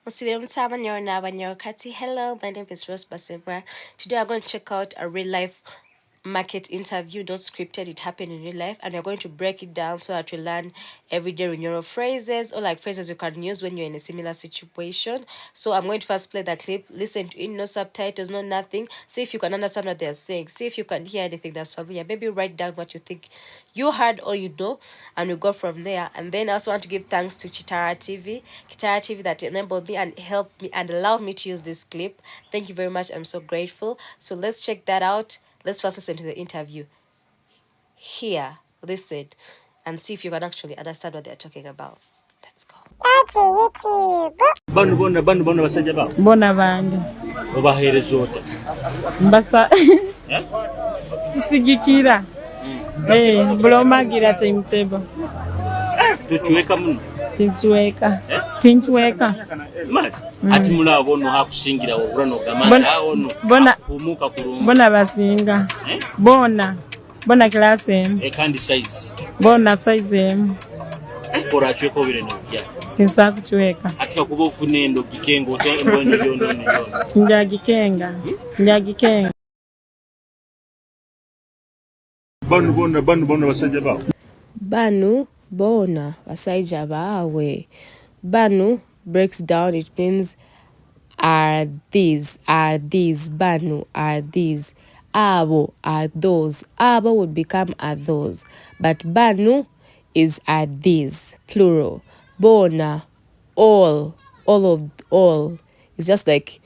Hello, my name is Rose Basibra. Today I'm going to check out a real life market interview, not scripted, it happened in real life, and we're going to break it down so that you learn everyday Runyoro phrases or like phrases you can use when you're in a similar situation. So I'm going to first play the clip, listen to it, no subtitles, no nothing. See if you can understand what they're saying, see if you can hear anything that's familiar. Maybe write down what you think you heard or you know, and we go from there. And then I also want to give thanks to Kitara TV that enabled me and helped me and allowed me to use this clip. Thank you very much, I'm so grateful. So let's check that out. Let's first listen to the interview. Here, listen, and see if you can actually understand what they're talking about. Let's go. Bano basajja bawo Bona bange obaheereza ota mbasa kisigikira bulomagira timetable tukiweka muno tinkiweka mati ati mulaba ono akusingira obula n'ogamba ono akumuuka kulungi bona basinga bona class emu kandi size bona size emu kola akiweka obire n'ojja tinsa kukiweka ati kakuba ofuna endo gikenga ota embonyo byonoono njagikenga bano basajja bawo Banu bona basajja bawe. Banu breaks down, it means are these, Banu are these, abo are those, abo would become are those, but Banu is are these, plural. Bona, all it's just like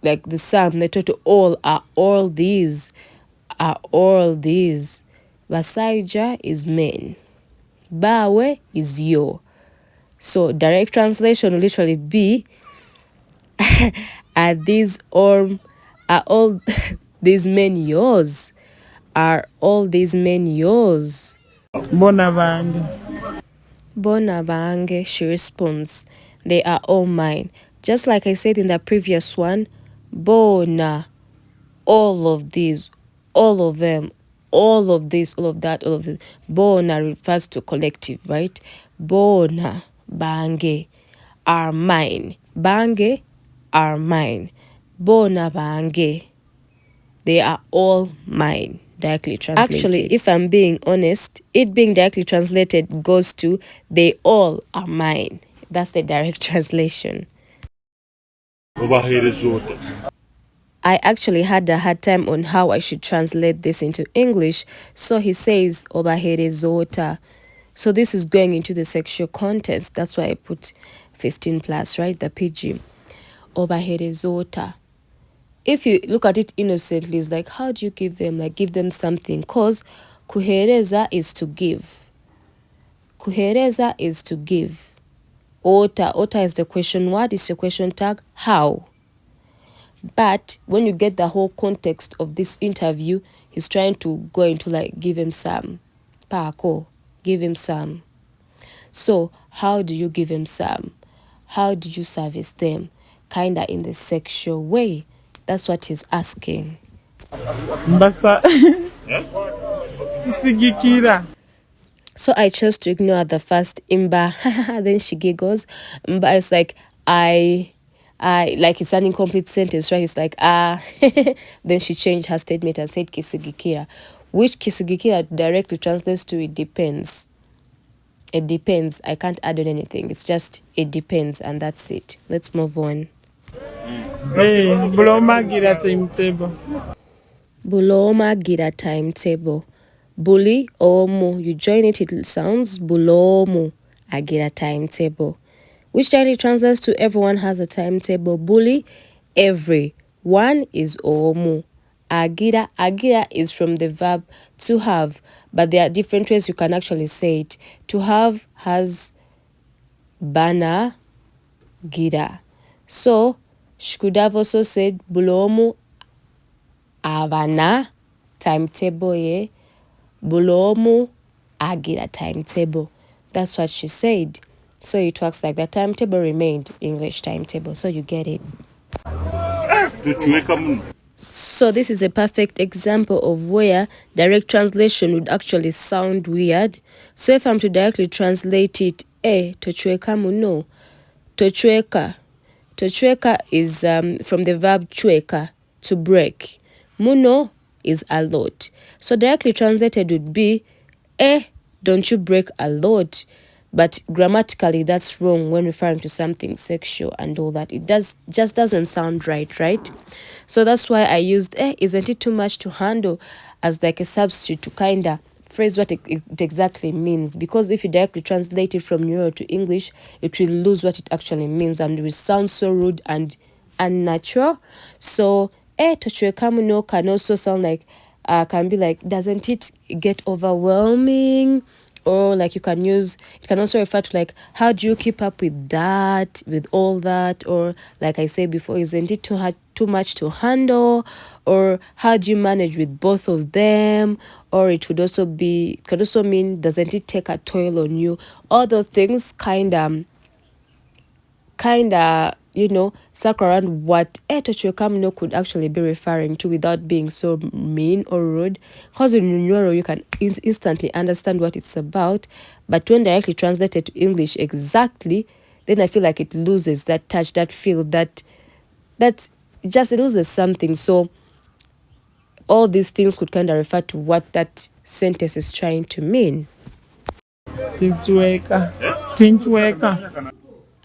the sum, the total, all are all these, Basaija is men, bawe is yo. So direct translation will literally be are all these men yours? Are all these men yours? bona bange, she responds, they are all mine. Just like I said in the previous one, bona, all of these, all of them, all of this, all of that, all of this. Bona refers to collective, right? Bona bange are mine. Bange are mine. Bona bange, they are all mine. Directly translated. Actually, if I'm being honest, it being directly translated goes to they all are mine. That's the direct translation. I actually had a hard time on how I should translate this into English. So he says obaherezota. So this is going into the sexual context. That's why I put 15 plus, right? The PG. Obaherezota. If you look at it innocently, it's like, how do you give them? Like, give them something. Because kuhereza is to give. Kuhereza is to give. Ota is the question word, is the question tag. How? But when you get the whole context of this interview, he's trying to go into like, give him some. Pako, give him some. So, how do you give him some? How do you service them? Kinda in the sexual way. That's what he's asking. mbasa kisigikira. So I chose to ignore the first imba. Then she giggles. But it's like, I like it's an incomplete sentence, right? It's like, Then she changed her statement and said kisigikira, which kisigikira directly translates to it depends. It depends. I can't add on anything. It's just, it depends, and that's it. Let's move on. Bulomagira timetable. Bulomagira timetable. Buli omu. You join it, it sounds bulomu. Agira timetable. Which directly translates to everyone has a timetable. Buli, every. One is omu. Agira is from the verb to have, but there are different ways you can actually say it. To have has bana gira. So she could have also said bulomu avana timetable ye. Bulomu agira timetable. That's what she said. So it works like the timetable remained English timetable. So you get it. So this is a perfect example of where direct translation would actually sound weird. So if I'm to directly translate it, tochweka muno. Tochweka Tochweka is from the verb chweka, to break. Muno is a lot. So directly translated would be, don't you break a lot? But grammatically, that's wrong when referring to something sexual and all that. It just doesn't sound right? So that's why I used, isn't it too much to handle, as like a substitute to kind of phrase what it exactly means. Because if you directly translate it from Runyoro to English, it will lose what it actually means and it will sound so rude and unnatural. So, tochweka muno can also sound like, can be like, doesn't it get overwhelming? Or like you can use, it can also refer to like, how do you keep up with that, with all that? Or like I said before, isn't it too much to handle? Or how do you manage with both of them? Or it could also mean, doesn't it take a toll on you? All those things kind of circle around what Etochiokamno could actually be referring to without being so mean or rude. Because in Runyoro, you can instantly understand what it's about, but when directly translated to English exactly, then I feel like it loses that touch, that feel, that just it loses something. So all these things could kind of refer to what that sentence is trying to mean. Tinchweka.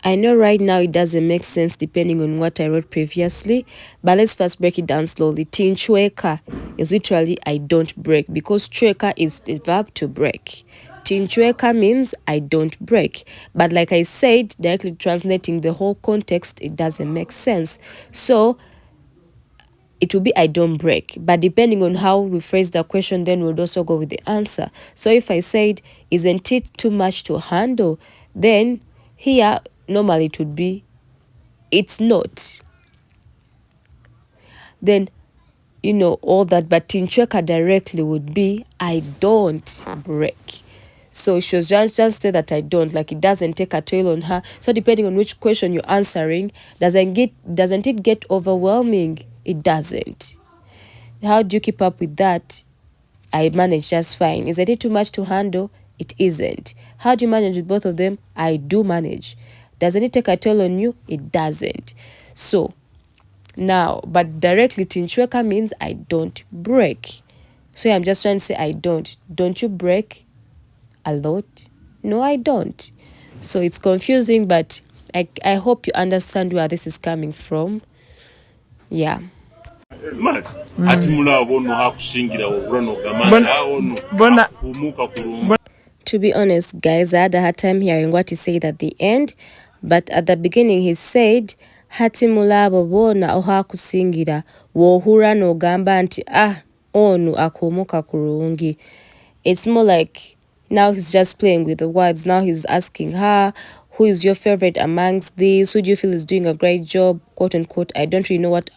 I know right now it doesn't make sense depending on what I wrote previously, but let's first break it down slowly. Tinchweka is literally I don't break, because chweka is the verb to break. Tinchweka means I don't break. But like I said, directly translating the whole context, it doesn't make sense. So it will be I don't break. But depending on how we phrase the question, then we'll also go with the answer. So if I said, isn't it too much to handle? Then here, normally it would be, it's not. Then, all that. But tinchweka directly would be, I don't break. So she was just say that I don't, like it doesn't take a toll on her. So depending on which question you're answering, doesn't it get overwhelming? It doesn't. How do you keep up with that? I manage just fine. Is it too much to handle? It isn't. How do you manage with both of them? I do manage. Doesn't it take a toll on you? It doesn't. So now, but directly tinchweka means I don't break. So I'm just trying to say I don't. Don't you break a lot? No, I don't. So it's confusing, but I hope you understand where this is coming from. Yeah. To be honest, guys, I had a hard time hearing what he said at the end, but at the beginning he said, hati mulabo bona oha kusingira wohura no gamba nti onu akomoka kurungi. It's more like now he's just playing with the words. Now he's asking her, who is your favorite amongst these? Who do you feel is doing a great job? Quote unquote. I don't really know what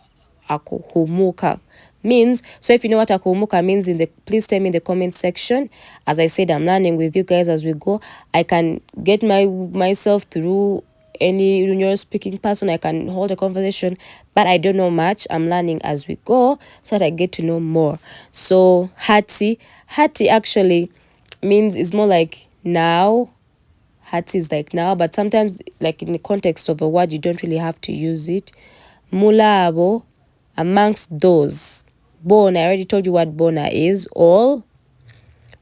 akohomoka means. So if you know what akohomoka means, please tell me in the comment section. As I said, I'm learning with you guys as we go. I can get myself through any Runyoro speaking person. I can hold a conversation, but I don't know much. I'm learning as we go so that I get to know more. So hati actually means, is more like now. Hati is like now, but sometimes like in the context of a word you don't really have to use it. Mulabo, amongst those. Bona, I already told you what bona is. All.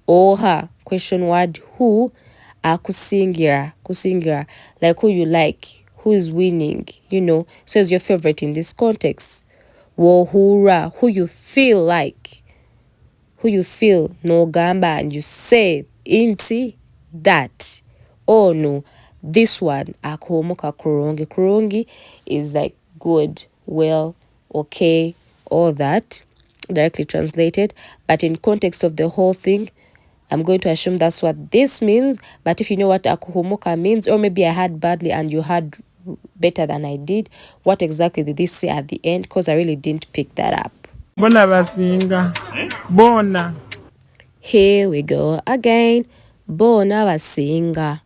Oha, question word who. Kusingira, like who you like, who is winning, so is your favorite in this context. Wohura, who you feel like, no gamba, and you say inti that. Oh no, this one akomoka kurungi is like good, well, okay, all that, directly translated. But in context of the whole thing, I'm going to assume that's what this means. But if you know what akuhomoka means, or maybe I had badly and you had better than I did, what exactly did this say at the end? Because I really didn't pick that up. Bona basinga. Bona. Here we go again. Bona basinga.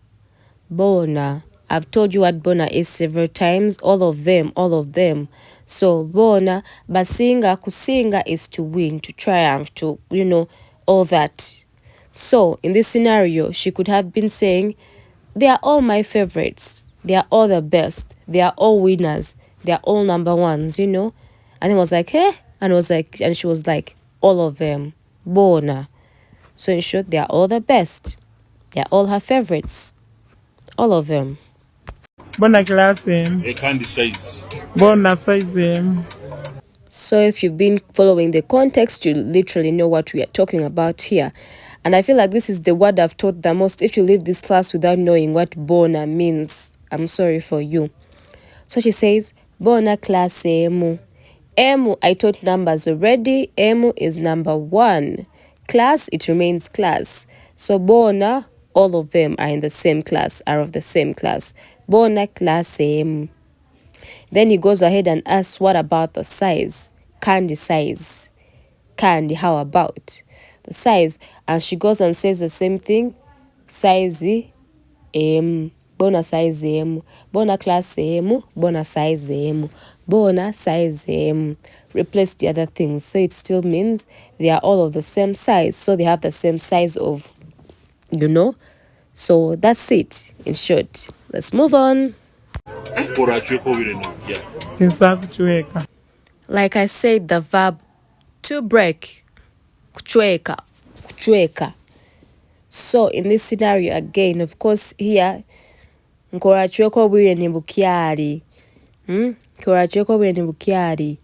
Bona. I've told you what bona is several times. All of them. So bona, basinga, kusinga is to win, to triumph, to, all that. So in this scenario, she could have been saying, they are all my favorites. They are all the best. They are all winners. They're all number ones, you know. And I was like, eh? And she was like, all of them. Bona. So in short, they're all the best. They're all her favorites. All of them. Bona classe emu. Ekandi size. Bona size emu. So if you've been following the context, you literally know what we are talking about here. And I feel like this is the word I've taught the most. If you leave this class without knowing what bona means, I'm sorry for you. So she says, bona class emu. Emu, I taught numbers already. Emu is number 1. Class, it remains class. So bona, all of them are in the same class, are of the same class. Bona class emu. Then he goes ahead and asks, what about the size? Candy size. Candy, how about the size? And she goes and says the same thing. Size, bona size, bona class, bona size, bona size. Replace the other things. So it still means they are all of the same size. So they have the same size of, you know. So that's it, in short. Let's move on. Tinsakuchweka. Like I said, the verb to break, kuchweka, kuchweka. So in this scenario again, of course, here, nkora chweko bwire ni bukyari. Nkora chweko bwire ni bukyari.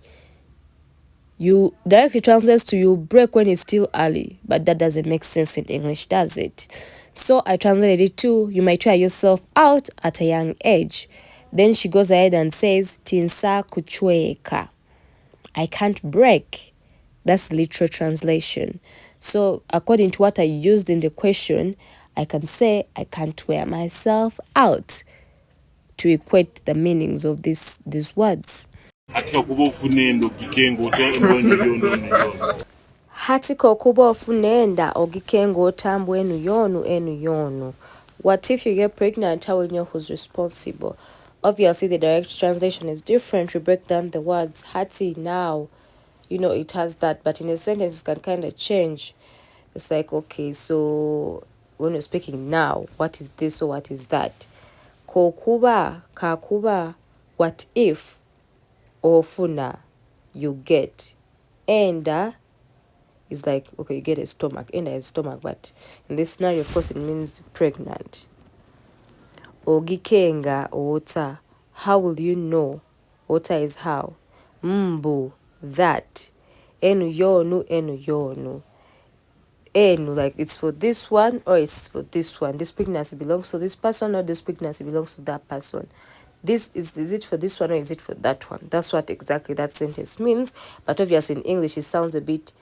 You directly translates to you break when it's still early, but that doesn't make sense in English, does it? So I translated it to, you might try yourself out at a young age. Then she goes ahead and says, tinsa kuchweka. I can't break. That's the literal translation. So according to what I used in the question, I can say I can't wear myself out to equate the meanings of these words. Hatika kuba ofunendo gikengo yono. Hatiko kuba ofunenda ogikengo otambu enu yonu. What if you get pregnant? How will you know who's responsible? Obviously, the direct translation is different. We break down the words hati now. You know, it has that, but in a sentence, it can kind of change. It's like, okay, so when you're speaking now, what is this or what is that? Kokuba, kakuba, what if, ofuna, you get. Enda is like, okay, you get a stomach. Enda is stomach, but in this scenario, of course, it means pregnant. Ogikenga, ota, how will you know? Ota is how. Mbu, that. Enu yonu. Enu, like it's for this one or it's for this one. This pregnancy belongs to this person or this pregnancy belongs to that person. This is it for this one or is it for that one? That's what exactly that sentence means. But obviously in English it sounds a bit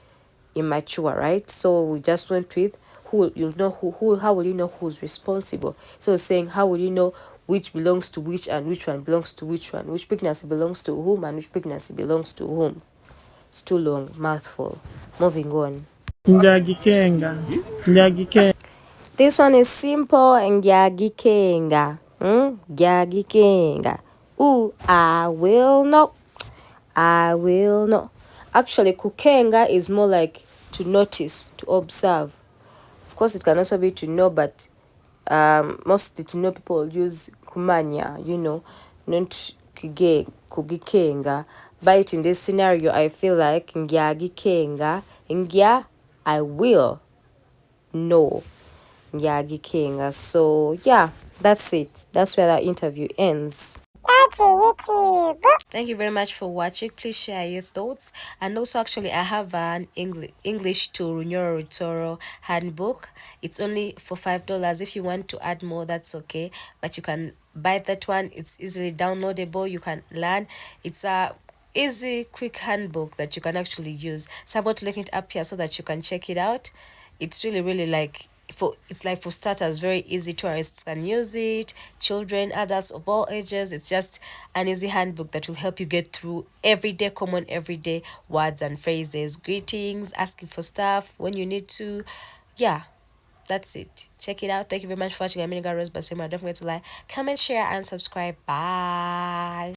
immature, right? So we just went with who you'll know who how will you know who's responsible? So saying how will you know which belongs to which and which one belongs to which one, which pregnancy belongs to whom and which pregnancy belongs to whom. It's too long, mouthful. Moving on. Njagikenga. This one is simple and Gyagikenga. Gyagikenga. Ooh, I will know. Actually, kukenga is more like to notice, to observe. Of course, it can also be to know, but mostly to know people use kumanya, you know, not kugikenga. But in this scenario, I feel like ngyagikenga, ngya, I will know. Ngiyagikenga. So yeah, that's it. That's where that interview ends. That's YouTube. Thank you very much for watching. Please share your thoughts. And also, actually, I have an English to Rutooro handbook. It's only for $5. If you want to add more, that's okay. But you can buy that one. It's easily downloadable. You can learn. It's a easy, quick handbook that you can actually use. So I'm going to link it up here so that you can check it out. It's really like for starters, very easy. Tourists can use it, children, adults of all ages. It's just an easy handbook that will help you get through common everyday words and phrases, greetings, asking for stuff when you need to. Yeah, that's it. Check it out. Thank you very much for watching. I'm Rose Basima. Don't forget to like, comment, share, and subscribe. Bye.